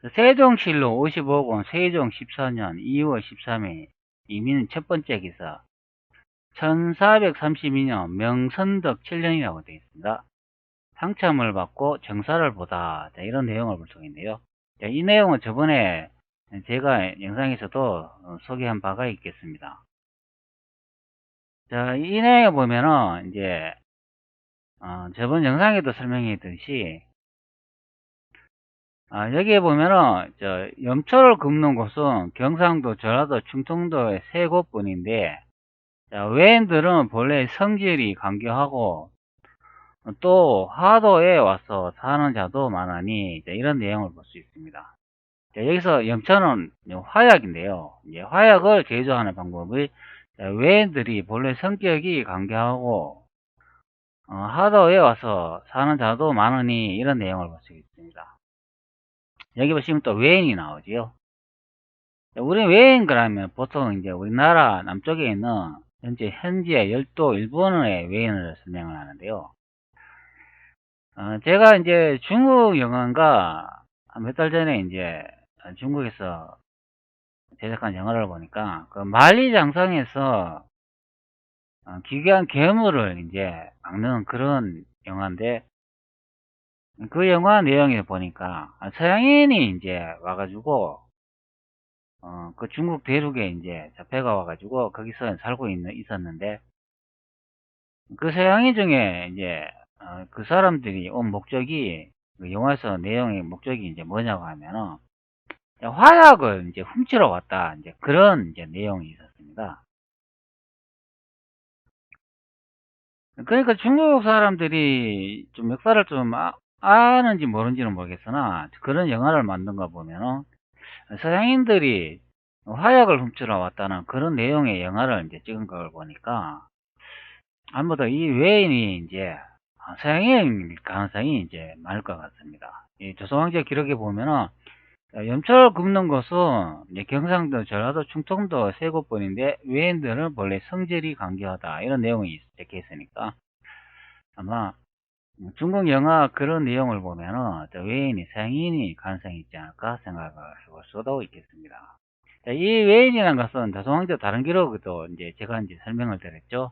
세종실록 55권 세종 14년 2월 13일 이민 첫 번째 기사 1432년 명선덕 7년이라고 되어 있습니다. 상참을 받고 정사를 보다. 자, 이런 내용을 볼 수가 있는데요. 자, 이 내용은 저번에 제가 영상에서도 소개한 바가 있겠습니다. 자, 이 내용에 보면은 이제 저번 영상에도 설명했듯이 여기에 보면은 염초를 굽는 곳은 경상도, 전라도, 충청도의 세 곳뿐인데 외인들은 본래 성질이 강교하고 또 하도에 와서 사는 자도 많으니 이런 내용을 볼 수 있습니다. 여기서 염초는 화약인데요. 이제 화약을 제조하는 방법이 외인들이 본래 성격이 강교하고 하도에 와서 사는 자도 많으니 이런 내용을 볼 수 있습니다. 여기 보시면 또 외인이 나오지요. 우리 외인 그러면 보통 이제 우리나라 남쪽에 있는 현재 열도 일본의 외인을 설명을 하는데요. 제가 이제 중국 영화가 몇 달 전에 이제 중국에서 제작한 영화를 보니까 그 만리장성에서 기괴한 괴물을 이제 막는 그런 영화인데 그 영화 내용에 보니까 서양인이 이제 와가지고 그 중국 대륙에 이제 잡혀가 와가지고 거기서 살고 있었는데 그 서양인 중에 이제 그 사람들이 온 목적이 그 영화에서 내용의 목적이 이제 뭐냐고 하면은 화약을 이제 훔치러 왔다 이제 그런 이제 내용이 있었습니다. 그러니까 중국 사람들이 좀 역사를 좀 아는지 모르는지는 모르겠으나 그런 영화를 만든 거 보면은 서양인들이 화약을 훔치러 왔다는 그런 내용의 영화를 이제 찍은 걸 보니까 아무래도 이 외인이 이제 서양인일 가능성이 이제 많을 것 같습니다. 이 조선왕조 기록에 보면은 염초를 굽는 곳은 이제 경상도, 전라도, 충청도 세 곳뿐인데 외인들은 본래 성질이 강교하다 이런 내용이 적혀 있으니까 아마 중국 영화 그런 내용을 보면은 외인이 서양인이 가능성이 있지 않을까 생각을 해볼 수도 있겠습니다. 자, 이 외인이라는 것은 조선왕조 다른 기록에도 이제 제가 이제 설명을 드렸죠.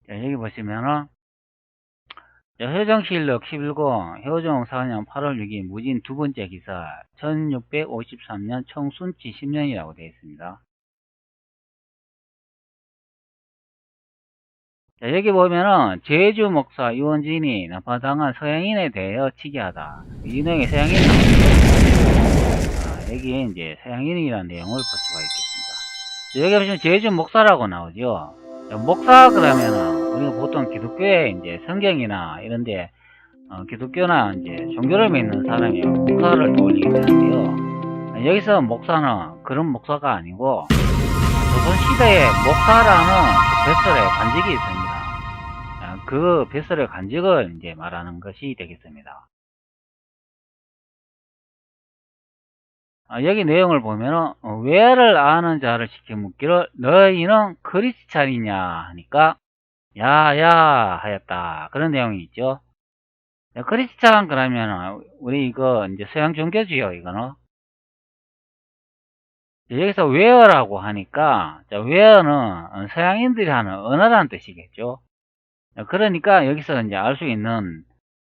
자, 여기 보시면은 효정실록 11권 효종 4년 8월 6일 무진 두 번째 기사 1653년 청순치 10년이라고 되어 있습니다. 자, 여기 보면은 제주 목사 이원진이 나파당한 서양인에 대하여 치기하다. 이 내용에 서양인이 여기에 이제 서양인이라는 내용을 볼 수가 있겠습니다. 여기 보시면 제주 목사라고 나오죠. 목사 그러면은 우리가 보통 기독교에 이제 성경이나 이런데 기독교나 이제 종교를 믿는 사람이 목사를 떠올리게 되는데요. 여기서 목사는 그런 목사가 아니고 조선시대에 목사라는 그 뱃설의 관직이 있습니다. 그 뱃설의 관직을 이제 말하는 것이 되겠습니다. 여기 내용을 보면은 외를 아는 자를 시켜 묻기를 너희는 크리스찬이냐 하니까 야야 하였다. 그런 내용이 있죠. 크리스찬 그러면 우리 이거 이제 서양 종교지요 이거는. 여기서 웨어라고 하니까 웨어는 서양인들이 하는 언어라는 뜻이겠죠. 그러니까 여기서 이제 알 수 있는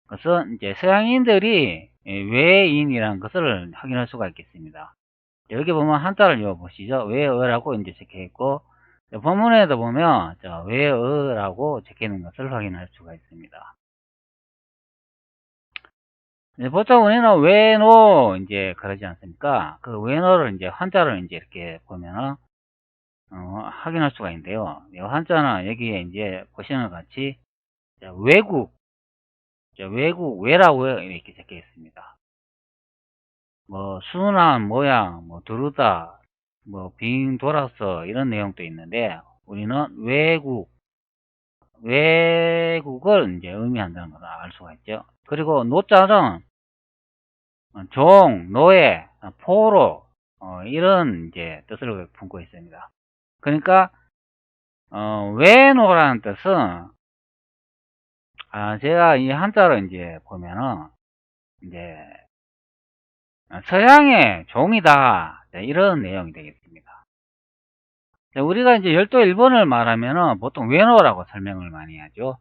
것은 이제 서양인들이 외인이라는 것을 확인할 수가 있겠습니다. 여기 보면 한자를 읽어보시죠. 웨어라고 이제 적혀 있고 본문에도 보면 웨어라고 적혀 있는 것을 확인할 수가 있습니다. 보통 우리는 외노 이제 그러지 않습니까? 그 외노를 이제 한자를 이제 이렇게 보면은 확인할 수가 있는데요. 이 한자는 여기에 이제 보시는 것 같이 외국, 외국 외라고 이렇게 적혀 있습니다. 뭐 순한 모양, 뭐 두르다, 뭐 빙 돌아서 이런 내용도 있는데 우리는 외국을 이제 의미한다는 걸 알 수가 있죠. 그리고 노자는 종, 노예, 포로 이런 이제 뜻을 품고 있습니다. 그러니까 외노라는 뜻은 제가 이 한자로 이제 보면은 이제 서양의 종이다. 자, 이런 내용이 되겠습니다. 자, 우리가 이제 열도 일본을 말하면은 보통 외노라고 설명을 많이 하죠.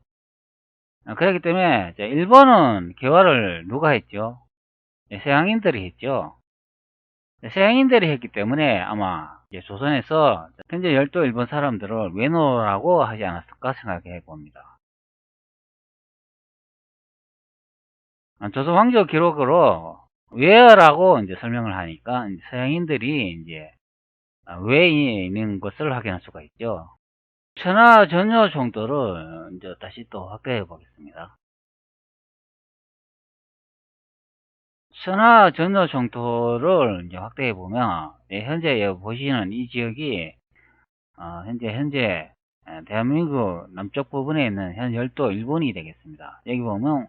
그렇기 때문에 일본은 개화를 누가 했죠? 서양인들이 했죠. 서양인들이 했기 때문에 아마 조선에서 현재 열도 일본 사람들을 외노라고 하지 않았을까 생각해 봅니다. 조선 왕조 기록으로 외어라고 이제 설명을 하니까 서양인들이 이제 외에 있는 것을 확인할 수가 있죠. 천하 전요 정도를 이제 다시 또 확대해 보겠습니다. 천하 전요 정도를 이제 확대해 보면 현재 보시는 이 지역이 현재 대한민국 남쪽 부분에 있는 현 열도 일본이 되겠습니다. 여기 보면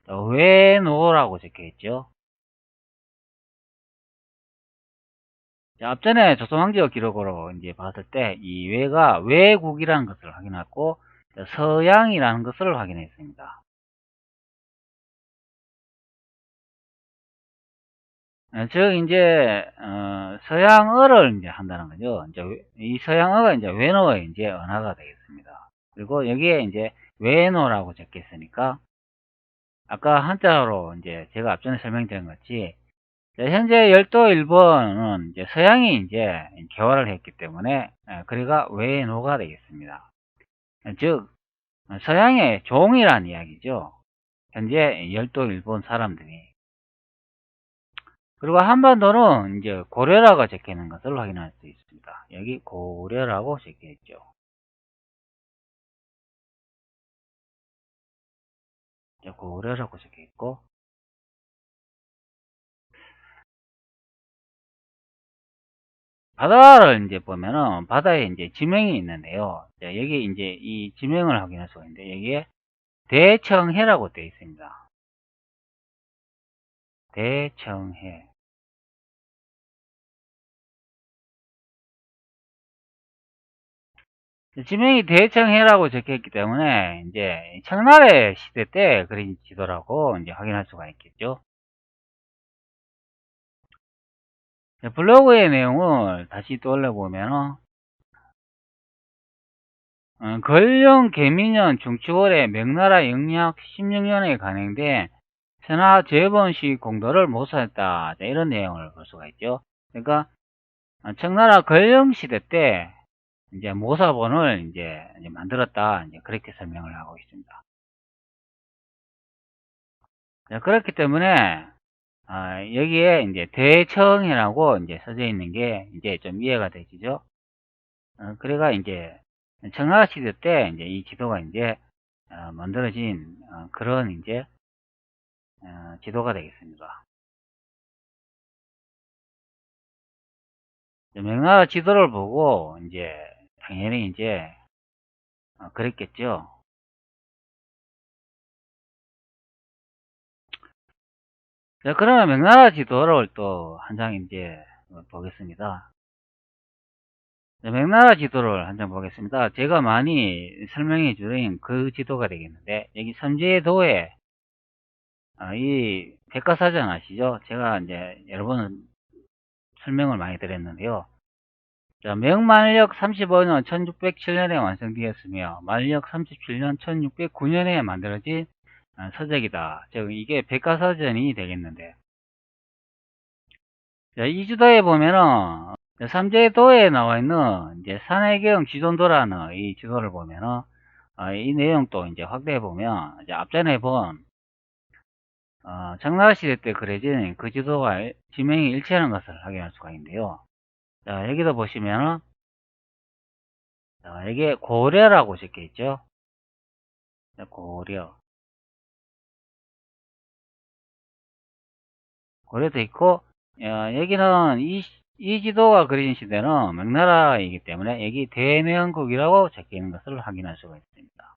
외노라고 적혀 있죠. 앞전에 조선왕조 기록으로 이제 봤을 때 이 외가 외국이라는 것을 확인했고 서양이라는 것을 확인했습니다. 즉 이제 서양어를 이제 한다는 거죠. 이제 이 서양어가 이제 외노의 이제 언어가 되겠습니다. 그리고 여기에 이제 외노라고 적혀 있으니까 아까 한자로 이제 제가 앞전에 설명드린 것 같이 현재 열도 일본은 이제 서양이 이제 개화를 했기 때문에 그리가 외노가 되겠습니다. 즉 서양의 종이란 이야기죠. 현재 열도 일본 사람들이. 그리고 한반도는 이제 고려라고 적혀 있는 것을 확인할 수 있습니다. 여기 고려라고 적혀 있죠. 고려라고 적혀 있고 바다를 이제 보면은 바다에 이제 지명이 있는데요. 여기 이제 이 지명을 확인할 수가 있는데 여기에 대청해라고 되어 있습니다. 대청해. 지명이 대청해라고 적혀 있기 때문에 이제 청나라 시대 때 그린 지도라고 이제 확인할 수가 있겠죠. 블로그의 내용을 다시 떠올려보면 건령 개민년 중추월에 명나라 영약 16년에 간행된 천하 재번시 공도를 모사했다. 이런 내용을 볼 수가 있죠. 그러니까 청나라 건령 시대 때 이제 모사본을 이제 만들었다. 이제 그렇게 설명을 하고 있습니다. 그렇기 때문에 여기에 이제 대청이라고 이제 써져 있는 게 이제 좀 이해가 되시죠? 그래가 이제 청나라 시대 때 이제 이 지도가 이제 만들어진 그런 이제 지도가 되겠습니다. 명나라 지도를 보고 이제 당연히 이제 그랬겠죠. 자, 그러면 명나라 지도를 또 한 장 이제 보겠습니다. 명나라 지도를 한 장 보겠습니다. 제가 많이 설명해 드린 그 지도가 되겠는데 여기 삼제도에 이 백과사전 아시죠? 제가 이제 여러 번 설명을 많이 드렸는데요. 자, 명만력 35년 1607년에 완성되었으며 만력 37년 1609년에 만들어진 서적이다. 즉 이게 백과사전이 되겠는데 자, 이 지도에 보면은 삼제도에 나와 있는 이제 산해경 지존도라는 이 지도를 보면은 이 내용도 이제 확대해 보면 이제 앞전에 본 청나라 시대 때 그려진 그 지도와 지명이 일치하는 것을 확인할 수가 있는데요. 자, 여기도 보시면은 이게 고려라고 적혀 있죠. 고려. 고려도 있고 여기는 이 지도가 그려진 시대는 명나라이기 때문에 여기 대명국이라고 적혀 있는 것을 확인할 수가 있습니다.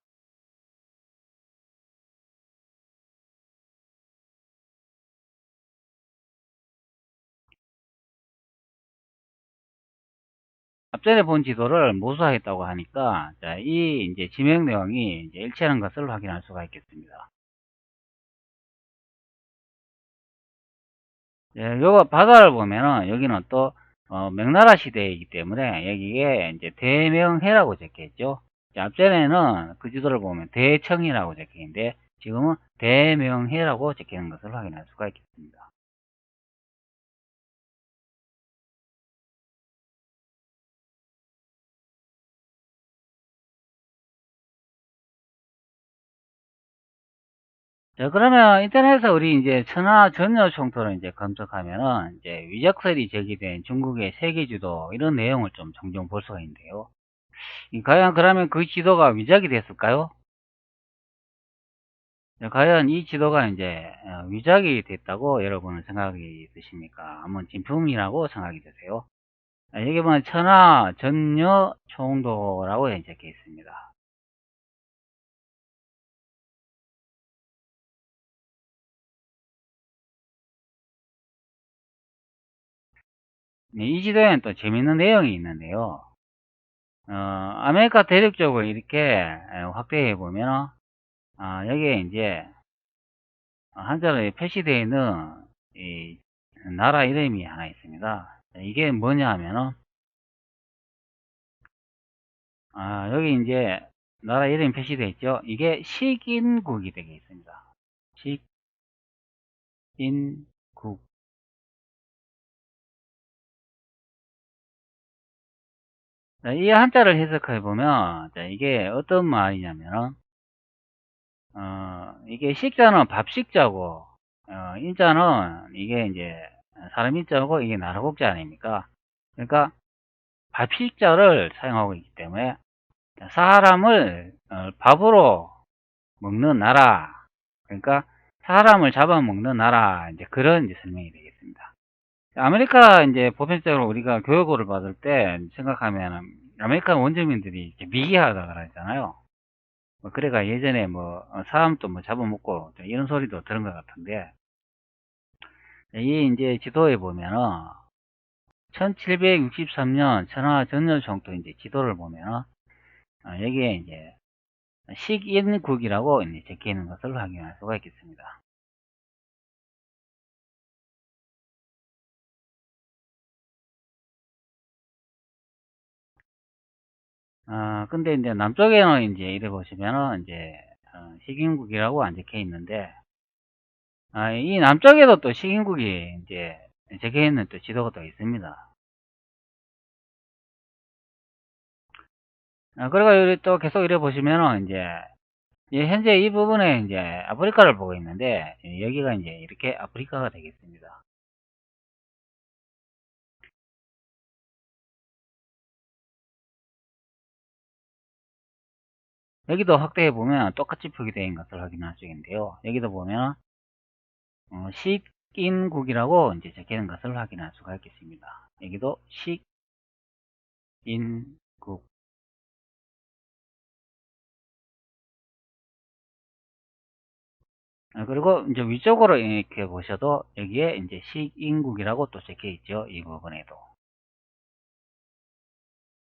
앞전에 본 지도를 모사했다고 하니까 자, 이 이제 지명 내용이 이제 일치하는 것을 확인할 수가 있겠습니다. 예, 요거 바다를 보면은 여기는 또 명나라 시대이기 때문에 여기에 이제 대명해라고 적혀있죠. 앞전에는 그 지도를 보면 대청이라고 적혀있는데 지금은 대명해라고 적혀있는 것을 확인할 수가 있겠습니다. 자, 그러면 인터넷에서 우리 이제 천하 전여 총토를 이제 검색하면은 이제 위적설이 제기된 중국의 세계 지도 이런 내용을 좀 종종 볼 수가 있는데요. 과연 그러면 그 지도가 위적이 됐을까요? 과연 이 지도가 이제 위작이 됐다고 여러분은 생각이 드십니까? 아니면 진품이라고 생각이 드세요? 여기 보면 천하 전여 총도라고 적혀 있습니다. 네, 이 지도에는 또 재밌는 내용이 있는데요. 아메리카 대륙 쪽을 이렇게 확대해 보면 여기에 이제 한자로 표시되어 있는 이 나라 이름이 하나 있습니다. 이게 뭐냐 하면은 여기 이제 나라 이름이 표시되어 있죠. 이게 식인국이 되겠습니다. 식인국. 이 한자를 해석해 보면 이게 어떤 말이냐면 이게 식자는 밥식자고 인자는 이게 이제 사람 인자고 이게 나라국자 아닙니까? 그러니까 밥식자를 사용하고 있기 때문에 사람을 밥으로 먹는 나라, 그러니까 사람을 잡아먹는 나라, 이제 그런 이제 설명이 되겠습니다. 아메리카 이제 보편적으로 우리가 교육을 받을 때 생각하면 아메리카 원주민들이 이렇게 미개하다 그러잖아요. 그래가 예전에 뭐 사람도 뭐 잡아먹고 이런 소리도 들은 것 같은데 이 이제 지도에 보면은 1763년 천하 전여총토 이제 지도를 보면은 여기에 이제 식인국이라고 이제 적혀 있는 것을 확인할 수가 있겠습니다. 근데 이제 남쪽에는 이제 이래 보시면은 이제 식인국이라고 안 적혀 있는데 이 남쪽에도 또 식인국이 이제 적혀 있는 또 지도가 또 있습니다. 그리고 또 계속 이래 보시면은 이제 현재 이 부분에 이제 아프리카를 보고 있는데 여기가 이제 이렇게 아프리카가 되겠습니다. 여기도 확대해 보면 똑같이 표기되어 것을 확인할 수 있는데요. 여기도 보면 식인국이라고 이제 적혀 있는 것을 확인할 수가 있겠습니다. 여기도 식인국. 그리고 이제 위쪽으로 이렇게 보셔도 여기에 이제 식인국이라고 또 적혀 있죠. 이 부분에도.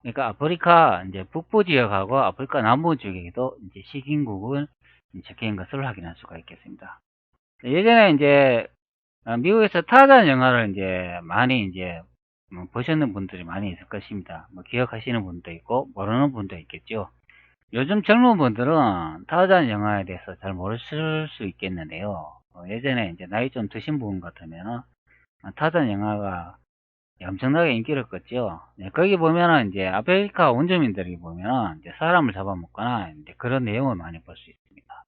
그러니까 아프리카 이제 북부 지역하고 아프리카 남부 지역에도 이제 식인국을 적혀 있는 것을 확인할 수가 있겠습니다. 예전에 이제 미국에서 타잔 영화를 이제 많이 이제 보셨는 분들이 많이 있을 것입니다. 뭐 기억하시는 분도 있고 모르는 분도 있겠죠. 요즘 젊은 분들은 타잔 영화에 대해서 잘 모르실 수 있겠는데요. 예전에 이제 나이 좀 드신 분 같으면 타잔 영화가 엄청나게 인기를 끌었죠. 네, 거기 보면은 이제 아프리카 원주민들이 보면은 이제 사람을 잡아먹거나 이제 그런 내용을 많이 볼 수 있습니다.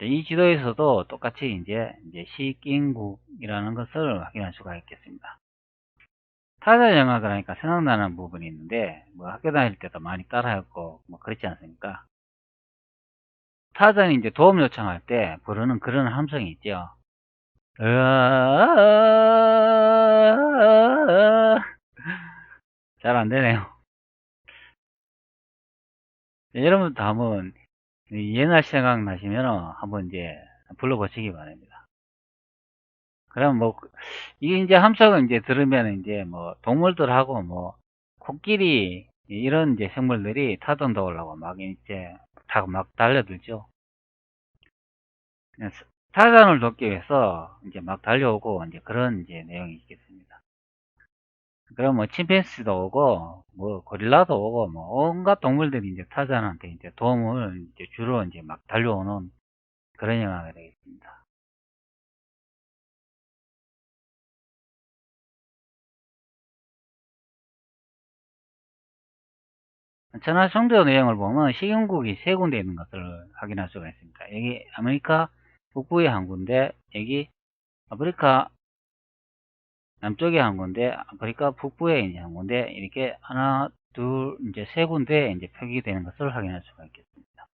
이 지도에서도 똑같이 이제 식인국이라는 것을 확인할 수가 있겠습니다. 타자 영화 그러니까 생각나는 부분이 있는데 뭐 학교 다닐 때도 많이 따라했고 뭐 그렇지 않습니까? 타잔이 이제 도움 요청할 때 부르는 그런 함성이 있죠. 잘 안 되네요. 여러분도 한번 옛날 생각 나시면 한번 이제 불러보시기 바랍니다. 그럼 뭐 이게 이제 함성을 이제 들으면 이제 뭐 동물들하고 뭐 코끼리 이런 이제 생물들이 타던 도우려고 막 이제 막 달려들죠. 타잔을 돕기 위해서 이제 막 달려오고 이제 그런 이제 내용이 있겠습니다. 그럼 뭐 침팬지도 오고 뭐 고릴라도 오고 뭐 온갖 동물들이 이제 타잔한테 이제 도움을 이제 주로 이제 막 달려오는 그런 영화가 되겠습니다. 천하종교 내용을 보면 식용국이 세 군데 있는 것을 확인할 수가 있습니다. 여기 아메리카 북부의 한 군데, 여기 아프리카 남쪽에 한 군데, 아프리카 북부에 이제 한 군데, 이렇게 하나, 둘, 이제 세 군데 이제 표기되는 것을 확인할 수가 있겠습니다.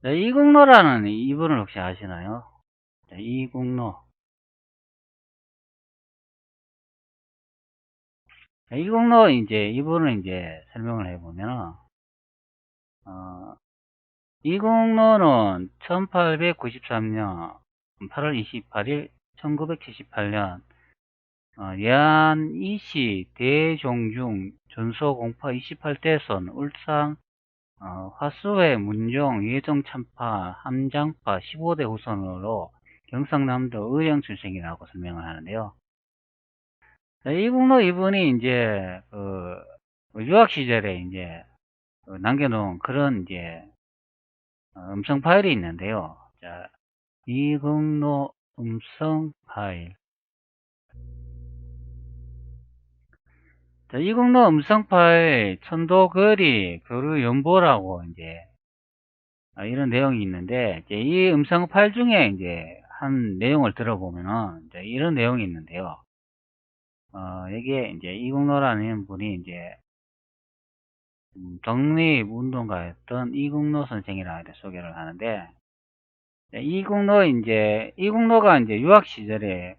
자, 이국노라는 이분을 혹시 아시나요? 자, 이국노. 자, 이국노 이제 이분을 이제 설명을 해보면, 이국노는 1893년 8월 28일 1978년 예안 이시 대종중 전소공파 28대선 울산 화수회 문종 예정 참파 함장파 15대 후손으로 경상남도 의령 출생이라고 설명을 하는데요. 이국노 이분이 이제 유학 시절에 이제 남겨놓은 그런 이제 음성 파일이 있는데요. 자, 이국노 음성 파일. 자, 이국노 음성 파일 천도거리 교류연보라고 이제 이런 내용이 있는데 이제 이 음성 파일 중에 이제 한 내용을 들어보면은 이제 이런 내용이 있는데요. 여기에 이제 이국노라는 분이 이제 독립운동가였던 이국노 선생이라 이렇게 소개를 하는데 이국노가 이제 유학 시절에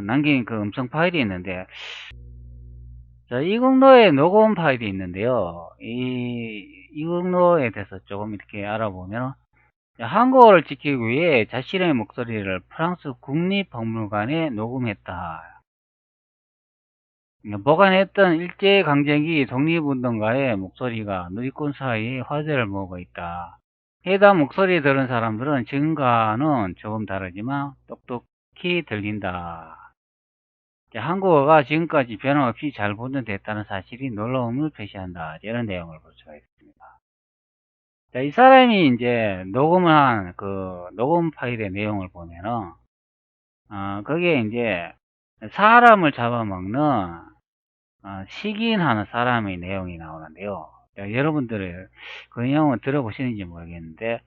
남긴 그 음성 파일이 있는데 자, 이국노의 녹음 파일이 있는데요. 이국노에 대해서 조금 이렇게 알아보면 한국어를 지키기 위해 자신의 목소리를 프랑스 국립박물관에 녹음했다. 보관했던 일제강점기 독립운동가의 목소리가 누리꾼 사이에 화제를 모으고 있다. 해당 목소리 들은 사람들은 지금과는 조금 다르지만 똑똑히 들린다. 한국어가 지금까지 변함없이 잘 보존됐다는 사실이 놀라움을 표시한다. 이런 내용을 볼 수가 있습니다. 자, 이 사람이 이제 녹음을 한 그 녹음 파일의 내용을 보면은, 거기에 이제 사람을 잡아먹는 식인하는 사람의 내용이 나오는데요. 여러분들 그 내용은 들어보시는지 모르겠는데,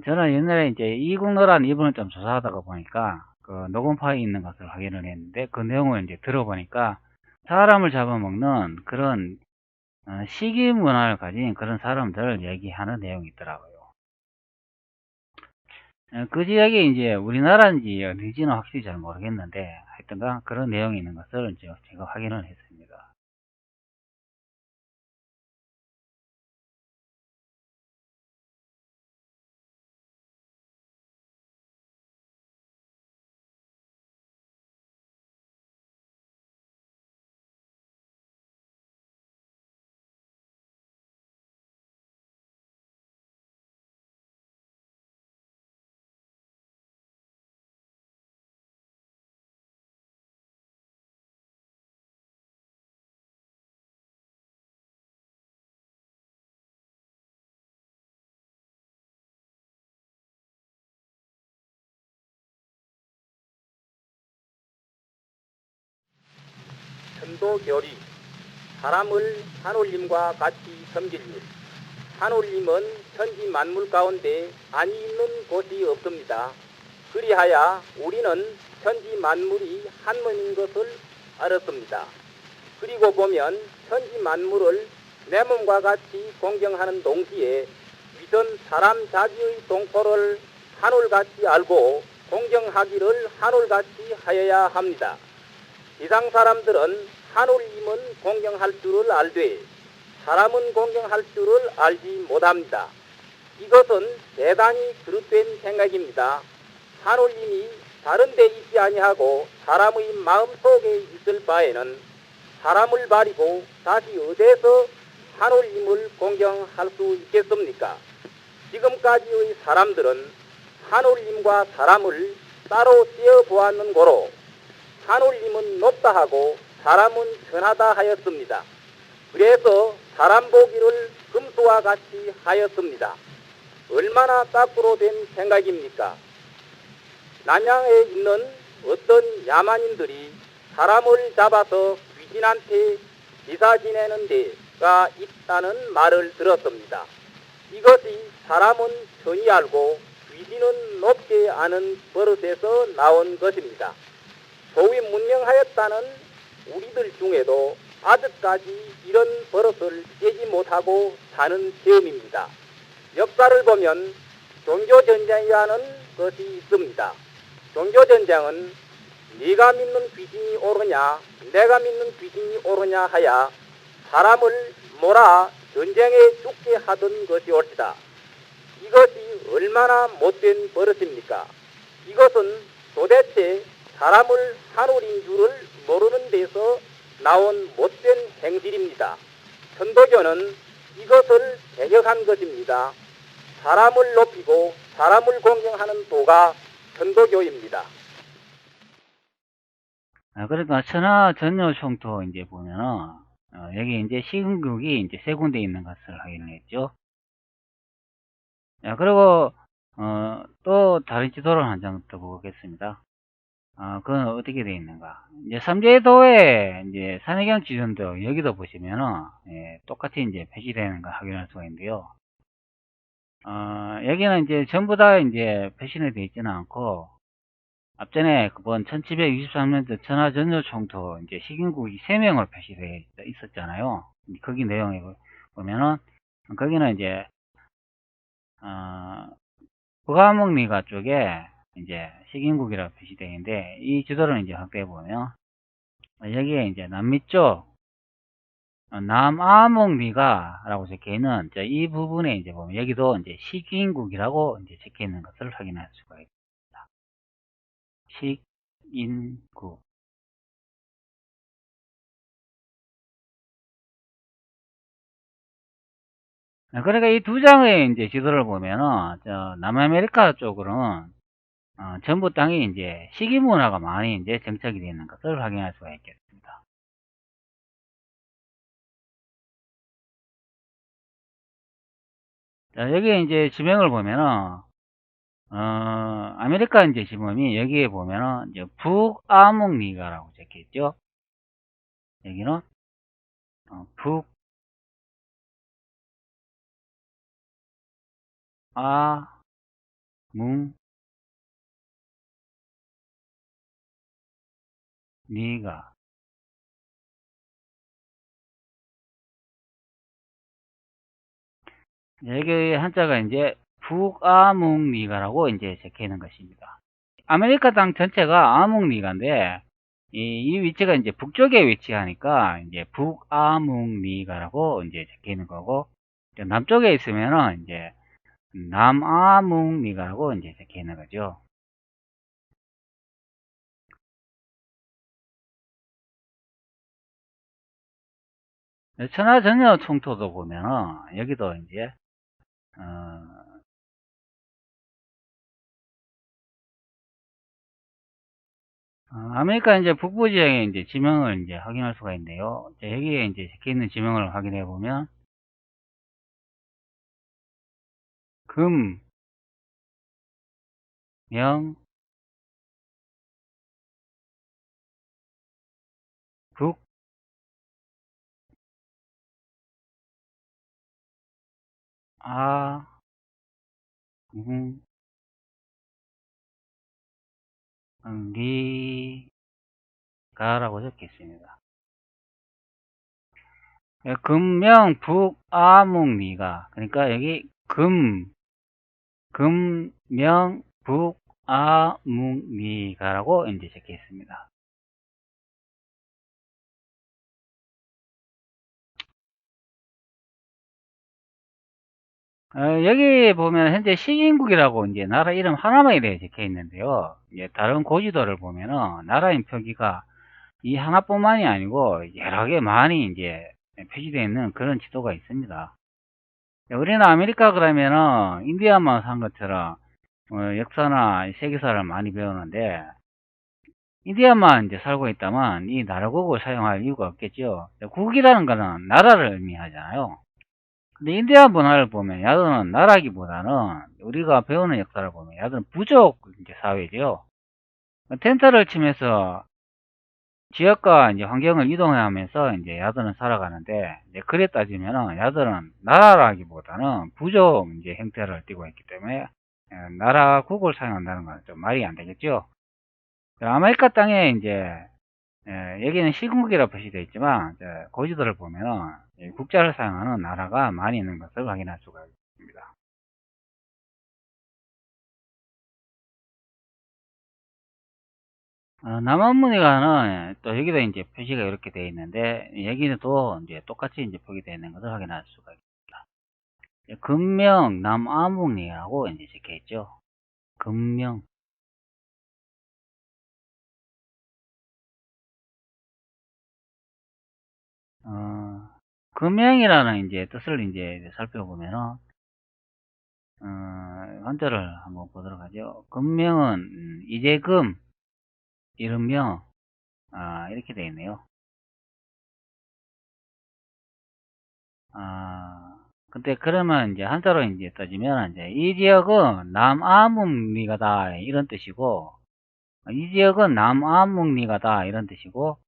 저는 옛날에 이제 이국노라는 이분을 좀 조사하다가 보니까 그 녹음 파일이 있는 것을 확인을 했는데 그 내용을 이제 들어보니까 사람을 잡아먹는 그런 식인 문화를 가진 그런 사람들을 얘기하는 내용이 있더라고요. 그 지역이 이제 우리나라인지 어디지는 확실히 잘 모르겠는데 하여튼간 그런 내용이 있는 것을 이제 제가 확인을 했습니다. 천도교리, 사람을 하늘님과 같이 섬길 일. 하늘님은 천지 만물 가운데 안이 있는 곳이 없습니다. 그리하여 우리는 천지 만물이 하늘인 것을 알았습니다. 그리고 보면 천지 만물을 내 몸과 같이 공경하는 동시에 위선 사람 자기의 동포를 하늘같이 알고 공경하기를 하늘같이 하여야 합니다. 세상 사람들은 하늘님은 공경할 줄을 알되 사람은 공경할 줄을 알지 못합니다. 이것은 대단히 그릇된 생각입니다. 하늘님이 다른 데 있지 아니하고 사람의 마음속에 있을 바에는 사람을 버리고 다시 어디서 하늘님을 공경할 수 있겠습니까? 지금까지의 사람들은 산울림과 사람을 따로 씌어 보았는 고로 산울림은 높다 하고 사람은 천하다 하였습니다. 그래서 사람 보기를 금수와 같이 하였습니다. 얼마나 거꾸로 된 생각입니까? 남양에 있는 어떤 야만인들이 사람을 잡아서 귀신한테 기사 지내는 데가 있다는 말을 들었습니다. 이것이 사람은 천히 알고 귀신은 높게 아는 버릇에서 나온 것입니다. 소위 문명하였다는 우리들 중에도 아직까지 이런 버릇을 깨지 못하고 사는 체험입니다. 역사를 보면 종교전쟁이라는 것이 있습니다. 종교전쟁은 네가 믿는 귀신이 옳으냐 내가 믿는 귀신이 옳으냐 하야 사람을 몰아 전쟁에 죽게 하던 것이 옳시다. 이것이 얼마나 못된 버릇입니까? 이것은 도대체 사람을 산울인 줄을 모르는 데서 나온 못된 행실입니다. 천도교는 이것을 배격한 것입니다. 사람을 높이고 사람을 공경하는 도가 천도교입니다. 그러니까 천하전여총토 이제 보면은 여기 이제 시흥국이 이제 세 군데 있는 것을 확인했죠. 그리고 또 다른 지도를 한 장 더 보겠습니다. 그건 어떻게 되어 있는가? 이제 삼제도에 이제 산해경 지존도 여기도 보시면은 똑같이 이제 표시되는 걸 확인할 수가 있는데요. 여기는 이제 전부 다 이제 표시는 되어 있지는 않고 앞전에 그번 1763년도 천하전여총토 이제 식인국이 3명으로 표시되어 있었잖아요. 거기 내용에 보면은 거기는 이제 북아목리가 쪽에 이제 식인국이라고 표시되어 있는데 이 지도를 이제 확대해 보면 여기에 이제 남미 쪽 남아목리가 라고 적혀 있는 이 부분에 이제 보면 여기도 이제 식인국이라고 이제 적혀 있는 것을 확인할 수가 있습니다. 식인국. 그러니까 이 두 장의 이제 지도를 보면은 남아메리카 쪽으로는 전부 땅이 이제 식인 문화가 많이 이제 정착이 되어 있는 것을 확인할 수가 있겠습니다. 자, 여기에 이제 지명을 보면은 아메리카 이제 지명이 여기에 보면은 이제 북아묵리가라고 적혀 있죠. 여기는 북아묵리가. 여기 한자가 이제 북아묵리가라고 이제 적혀 있는 것입니다. 아메리카 땅 전체가 아묵리가인데 이 위치가 이제 북쪽에 위치하니까 이제 북아묵리가라고 이제 적혀 있는 거고 남쪽에 있으면은 이제 남아묵리가라고 이제 적혀 있는 거죠. 천하전여총토도 보면은 여기도 이제 아메리카 이제 북부 지역에 이제 지명을 이제 확인할 수가 있는데요. 여기에 이제 적혀 있는 지명을 확인해 보면 금, 명, 북, 아, 리가라고 적혀 있습니다. 금명, 북, 아묵리가. 그러니까 여기 명, 북, 아묵리가라고 이제 적혀 있습니다. 여기 보면 현재 식인국이라고 이제 나라 이름 하나만에 대해 적혀 있는데요. 이제 다른 고지도를 보면은 나라인 표기가 이 하나뿐만이 아니고 여러 개 많이 이제 표시되어 있는 그런 지도가 있습니다. 우리는 아메리카 그러면은 인디아만 산 것처럼 역사나 세계사를 많이 배우는데 인디아만 이제 살고 있다면 이 나라국을 사용할 이유가 없겠죠. 국이라는 거는 나라를 의미하잖아요. 근데 인디아 문화를 보면 야도는 나라기보다는 우리가 배우는 역사를 보면 야도는 부족 이제 사회죠. 텐트를 치면서 지역과 이제 환경을 이동하면서 이제 야도는 살아가는데 이제 그래 따지면은 야도는 나라라기보다는 부족 이제 형태를 띠고 있기 때문에 나라국을 사용한다는 건 좀 말이 안 되겠죠. 아메리카 땅에 이제 여기는 실국이라 표시되어 있지만 고지도를 보면은 국자를 사용하는 나라가 많이 있는 것을 확인할 수가 있습니다. 남한문이가는 또 여기도 이제 표시가 이렇게 되어 있는데 여기는 또 이제 똑같이 이제 표기되어 있는 것을 확인할 수가 있습니다. 금명 남아문이라고 이제 적혀 있죠. 금명. 금명이라는 이제 뜻을 이제 살펴보면은 한자를 한번 보도록 하죠. 금명은 이재금 이름명 이렇게 되어 있네요. 근데 그러면 이제 한자로 이제 따지면 이제 이 지역은 남아묵리가다 이런 뜻이고 이 지역은 남아묵리가다 이런 뜻이고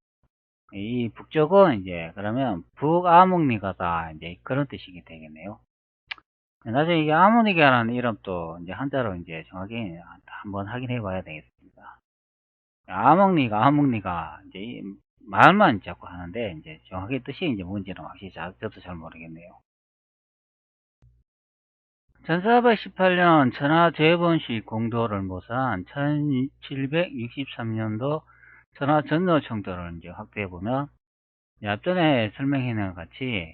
이 북쪽은 이제 그러면 북아묵리가다 이제 그런 뜻이 되겠네요. 나중에 이게 아무니가라는 이름도 이제 한자로 이제 정확히 한번 확인해 봐야 되겠습니다. 아묵리가 이제 말만 자꾸 하는데 이제 정확히 뜻이 이제 뭔지는 확실히 저도 잘 모르겠네요. 1418년 천하재본식 공도를 모사한 1763년도 천하전노청도를 이제 확대해 보면 앞전에 설명해 놓은 것 같이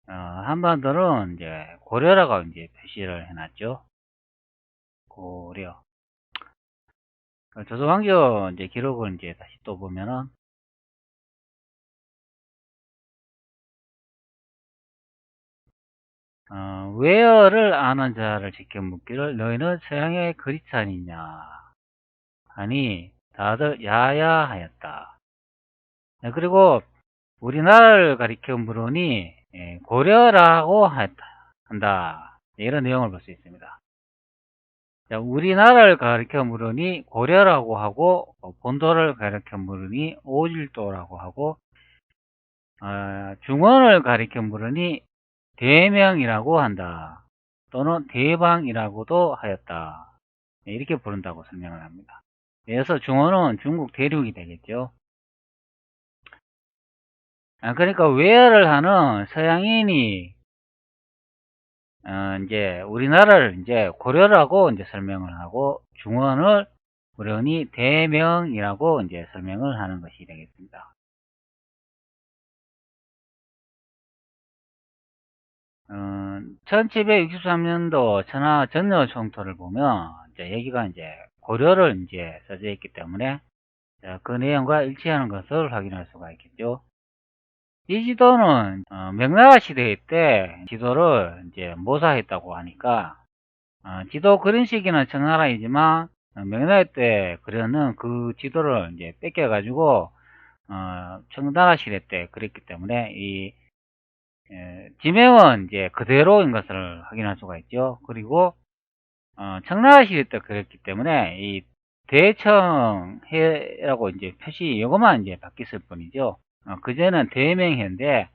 한반도는 이제 고려라고 이제 표시를 해놨죠. 고려. 조선왕조 이제 기록을 이제 다시 또 보면은 외어를 아는 자를 지켜 묻기를 너희는 서양의 그리스도인이냐 하니 다들 야야하였다. 그리고 우리나라를 가리켜 물으니 고려라고 한다. 이런 내용을 볼 수 있습니다. 우리나라를 가리켜 물으니 고려라고 하고 본도를 가리켜 물으니 오질도라고 하고 중원을 가리켜 물으니 대명이라고 한다. 또는 대방이라고도 하였다. 이렇게 부른다고 설명을 합니다. 그래서 중원은 중국 대륙이 되겠죠. 그러니까 외어를 하는 서양인이 이제 우리나라를 이제 고려라고 이제 설명을 하고 중원을 우연히 대명이라고 이제 설명을 하는 것이 되겠습니다. 1763년도 천하 전여 총토를 보면 이제 여기가 이제 고려를 이제 써져 있기 때문에 그 내용과 일치하는 것을 확인할 수가 있겠죠. 이 지도는 명나라 시대 때 지도를 이제 모사했다고 하니까 지도 그린 시기는 청나라이지만 명나라 때 그려는 그 지도를 이제 뺏겨 가지고 청나라 시대 때 그랬기 때문에 이 지명은 이제 그대로인 것을 확인할 수가 있죠. 그리고 청나라 시대 때 그랬기 때문에 이 대청해라고 이제 표시 이것만 이제 바뀌었을 뿐이죠. 그제는 대명해인데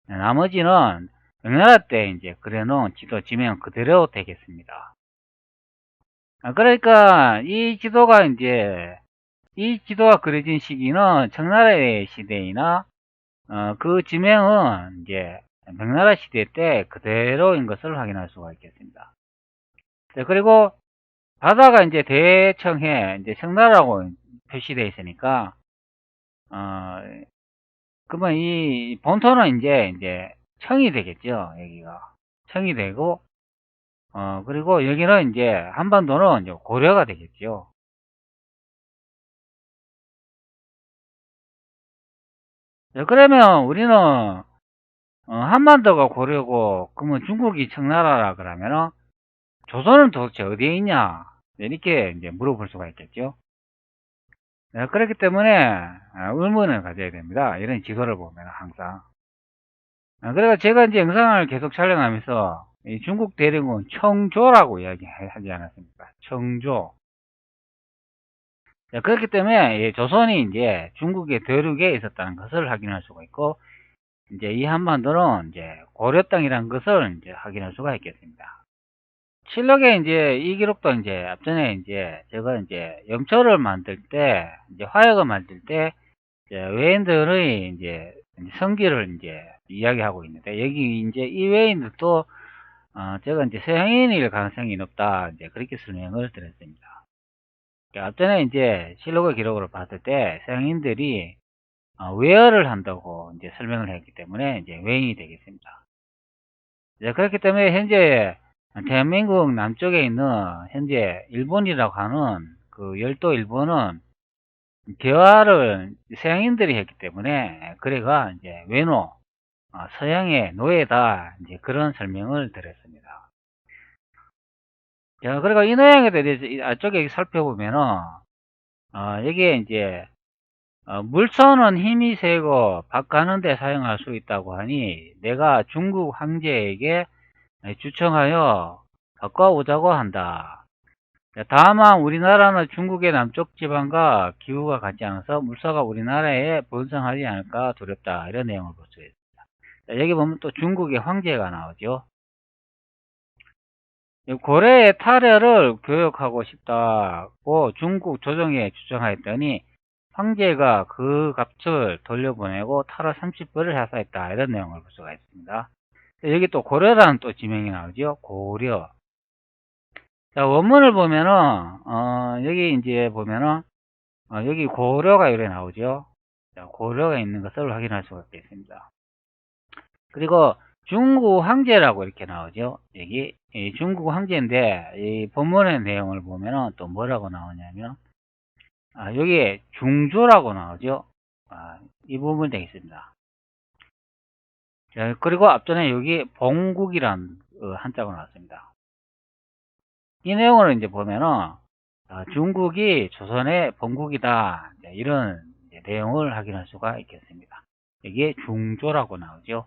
나머지는 명나라 때 이제 그려놓은 지도 지명 그대로 되겠습니다. 그러니까 이 지도가 그려진 시기는 청나라의 시대이나 그 지명은 이제 명나라 시대 때 그대로인 것을 확인할 수가 있겠습니다. 그리고 바다가 이제 대청해 이제 청나라고 표시되어 있으니까 그러면 이 본토는 이제 청이 되겠죠. 여기가 청이 되고 그리고 여기는 이제 한반도는 이제 고려가 되겠죠. 그러면 우리는 한반도가 고려고, 그러면 중국이 청나라라 그러면은, 조선은 도대체 어디에 있냐? 이렇게 이제 물어볼 수가 있겠죠. 그렇기 때문에, 의문을 가져야 됩니다. 이런 지도를 보면 항상. 그래서 제가 이제 영상을 계속 촬영하면서, 이 중국 대륙은 청조라고 이야기하지 않았습니까? 청조. 자, 그렇기 때문에 이 조선이 이제 중국의 대륙에 있었다는 것을 확인할 수가 있고, 이제 이 한반도는 이제 고려 땅이라는 것을 이제 확인할 수가 있겠습니다. 칠록에 이제 이 기록도 이제 앞전에 이제 제가 이제 염초를 만들 때, 이제 화약을 만들 때, 이제 외인들의 이제 성기를 이제 이야기하고 있는데, 여기 이제 이 외인들도 제가 이제 서양인일 가능성이 높다, 이제 그렇게 설명을 드렸습니다. 앞전에 이제 실록의 기록으로 봤을 때 서양인들이 외어를 한다고 이제 설명을 했기 때문에 이제 외인이 되겠습니다. 이제 그렇기 때문에 현재 대한민국 남쪽에 있는 현재 일본이라고 하는 그 열도 일본은 개화를 서양인들이 했기 때문에 그래가 이제 외노 서양의 노예다 이제 그런 설명을 드렸습니다. 자, 그리고 이 노양에 대해서 앞쪽에 살펴보면은 여기에 이제 물선은 힘이 세고 박 가는 데 사용할 수 있다고 하니 내가 중국 황제에게 주청하여 바꿔오자고 한다. 다만 우리나라는 중국의 남쪽 지방과 기후가 같지 않아서 물서가 우리나라에 번성하지 않을까 두렵다. 이런 내용을 볼 수 있습니다. 여기 보면 또 중국의 황제가 나오죠. 고려의 타려를 교육하고 싶다고 중국 조정에 주장하였더니 황제가 그 값을 돌려보내고 타러 30불을 하사했다. 이런 내용을 볼 수가 있습니다. 여기 또 고려라는 또 지명이 나오죠. 고려. 자, 원문을 보면은, 여기 이제 보면은, 여기 고려가 이렇게 나오죠. 자, 고려가 있는 것을 확인할 수가 있겠습니다. 그리고 중국 황제라고 이렇게 나오죠. 여기 중국 황제인데 이 본문의 내용을 보면은 또 뭐라고 나오냐면 여기 중조라고 나오죠. 이 부분 되겠습니다. 자, 그리고 앞전에 여기 봉국이란 한자가 나왔습니다. 이 내용을 이제 보면은 중국이 조선의 봉국이다 이런 내용을 확인할 수가 있겠습니다. 여기에 중조라고 나오죠.